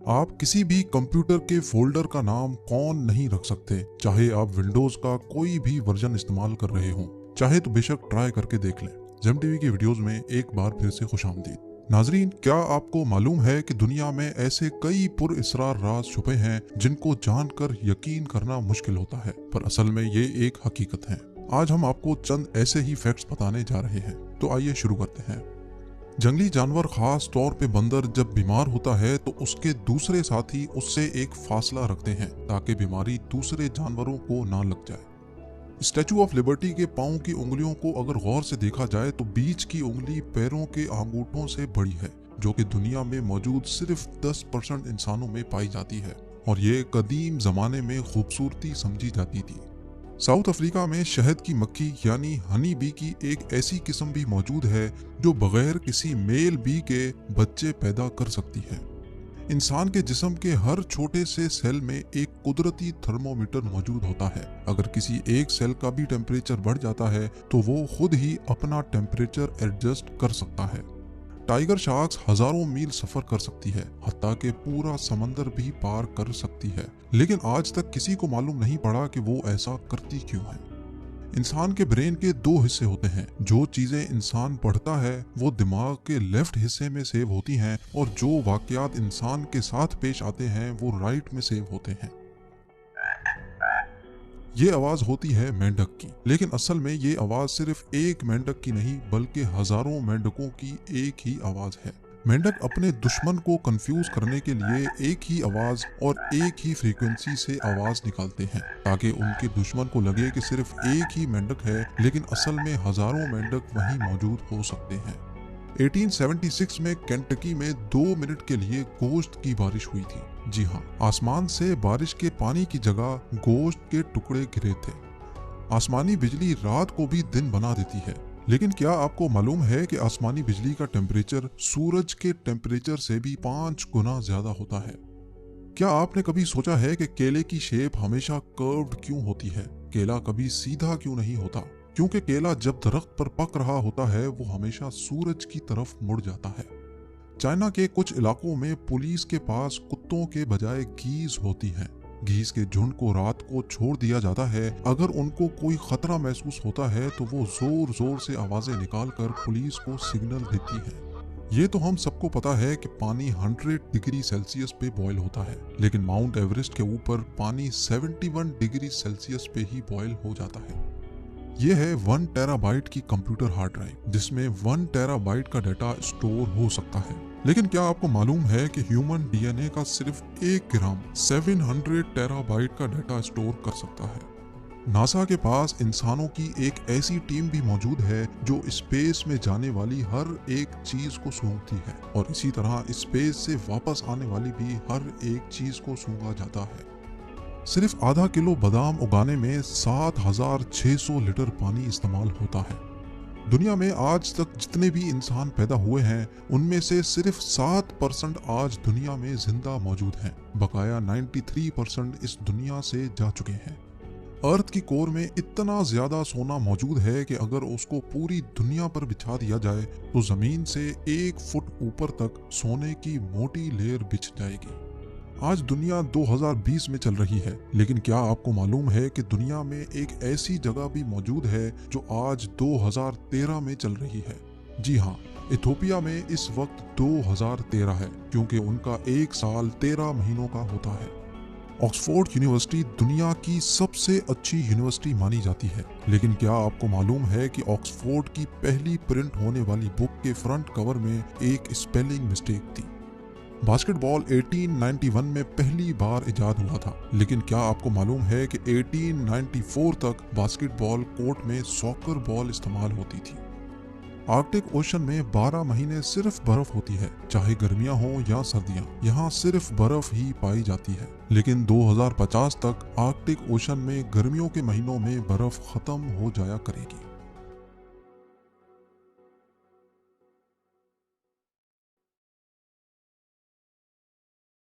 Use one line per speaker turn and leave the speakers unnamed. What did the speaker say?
आप किसी भी कंप्यूटर के फोल्डर का नाम कौन नहीं रख सकते, चाहे आप विंडोज का कोई भी वर्जन इस्तेमाल कर रहे हो। चाहे तो बेशक ट्राई करके देख लें। जेम टीवी की वीडियोस में एक बार फिर से खुशामदीद। नाजरीन, क्या आपको मालूम है कि दुनिया में ऐसे कई पुरअसरार राज छुपे हैं जिनको जानकर यकीन करना मुश्किल होता है, पर असल में ये एक हकीकत है। आज हम आपको चंद ऐसे ही फैक्ट्स बताने जा रहे हैं, तो आइए शुरू करते हैं। जंगली जानवर, खास तौर पे बंदर, जब बीमार होता है तो उसके दूसरे साथी उससे एक फासला रखते हैं ताकि बीमारी दूसरे जानवरों को ना लग जाए। स्टैचू ऑफ लिबर्टी के पांव की उंगलियों को अगर गौर से देखा जाए तो बीच की उंगली पैरों के अंगूठों से बड़ी है, जो कि दुनिया में मौजूद सिर्फ 10% इंसानों में पाई जाती है, और ये कदीम जमाने में खूबसूरती समझी जाती थी। साउथ अफ्रीका में शहद की मक्खी यानी हनी बी की एक ऐसी किस्म भी मौजूद है जो बगैर किसी मेल बी के बच्चे पैदा कर सकती है। इंसान के जिस्म के हर छोटे से सेल में एक कुदरती थर्मोमीटर मौजूद होता है। अगर किसी एक सेल का भी टेम्परेचर बढ़ जाता है तो वो खुद ही अपना टेम्परेचर एडजस्ट कर सकता है। टाइगर शार्क्स हजारों मील सफर कर सकती है, हत्ता कि पूरा समंदर भी पार कर सकती है, लेकिन आज तक किसी को मालूम नहीं पड़ा कि वो ऐसा करती क्यों है। इंसान के ब्रेन के दो हिस्से होते हैं। जो चीजें इंसान पढ़ता है वो दिमाग के लेफ्ट हिस्से में सेव होती हैं, और जो वाकयात इंसान के साथ पेश आते हैं वो राइट में सेव होते हैं। ये आवाज होती है मेंढक की, लेकिन असल में ये आवाज सिर्फ एक मेंढक की नहीं बल्कि हजारों मेंढकों की एक ही आवाज है। मेंढक अपने दुश्मन को कंफ्यूज करने के लिए एक ही आवाज और एक ही फ्रीक्वेंसी से आवाज निकालते हैं, ताकि उनके दुश्मन को लगे कि सिर्फ एक ही मेंढक है, लेकिन असल में हजारों मेंढक वहीं मौजूद हो सकते हैं। 1876 में केंटकी में 2 मिनट के लिए गोश्त की बारिश हुई थी। जी हाँ, आसमान से बारिश के पानी की जगह गोश्त के टुकड़े गिरे थे। आसमानी बिजली रात को भी दिन बना देती है, लेकिन क्या आपको मालूम है कि आसमानी बिजली का टेम्परेचर सूरज के टेम्परेचर से भी 5 गुना ज्यादा होता है। क्या आपने कभी सोचा है कि केले की शेप हमेशा कर्व्ड क्यों होती है? केला कभी सीधा क्यों नहीं होता? क्योंकि केला जब दरख्त पर पक रहा होता है वो हमेशा सूरज की तरफ मुड़ जाता है। चाइना के कुछ इलाकों में पुलिस के पास कुत्तों के बजाय गीज होती हैं। गीज के झुंड को रात को छोड़ दिया जाता है। अगर उनको कोई खतरा महसूस होता है तो वो जोर जोर से आवाजें निकालकर पुलिस को सिग्नल देती है। ये तो हम सबको पता है कि पानी 100 डिग्री सेल्सियस पे बॉयल होता है, लेकिन माउंट एवरेस्ट के ऊपर पानी 71 डिग्री सेल्सियस पे ही बॉयल हो जाता है। यह है 1 टेराबाइट की कंप्यूटर हार्ड ड्राइव, जिसमें 1 टेराबाइट का डाटा स्टोर हो सकता है। लेकिन क्या आपको मालूम है कि ह्यूमन डीएनए का सिर्फ 1 ग्राम 700 टेराबाइट का डाटा स्टोर कर सकता है। नासा के पास इंसानों की एक ऐसी टीम भी मौजूद है जो स्पेस में जाने वाली हर एक चीज को सूंघती है, और इसी तरह स्पेस से वापस आने वाली भी हर एक चीज को सूंघा जाता है। सिर्फ आधा किलो बादाम उगाने में 7600 लीटर पानी इस्तेमाल होता है। दुनिया में आज तक जितने भी इंसान पैदा हुए हैं उनमें से सिर्फ 7% आज दुनिया में जिंदा मौजूद हैं। बकाया 93% इस दुनिया से जा चुके हैं। अर्थ की कोर में इतना ज्यादा सोना मौजूद है कि अगर उसको पूरी दुनिया पर बिछा दिया जाए तो जमीन से 1 फुट ऊपर तक सोने की मोटी लेयर बिछ जाएगी। आज दुनिया 2020 में चल रही है, लेकिन क्या आपको मालूम है कि दुनिया में एक ऐसी जगह भी मौजूद है जो आज 2013 में चल रही है? जी हाँ, इथोपिया में इस वक्त 2013 है, क्योंकि उनका 1 साल 13 महीनों का होता है। ऑक्सफोर्ड यूनिवर्सिटी दुनिया की सबसे अच्छी यूनिवर्सिटी मानी जाती है, लेकिन क्या आपको मालूम है कि ऑक्सफोर्ड की पहली प्रिंट होने वाली बुक के फ्रंट कवर में एक स्पेलिंग मिस्टेक थी। बास्केटबॉल 1891 में पहली बार इजाद हुआ था, लेकिन क्या आपको मालूम है कि 1894 तक बास्केटबॉल कोर्ट में सॉकर बॉल इस्तेमाल होती थी। आर्कटिक ओशन में 12 महीने सिर्फ बर्फ होती है, चाहे गर्मियां हो या सर्दियां, यहाँ सिर्फ बर्फ ही पाई जाती है। लेकिन 2050 तक आर्कटिक ओशन में गर्मियों के महीनों में बर्फ खत्म हो जाया करेगी।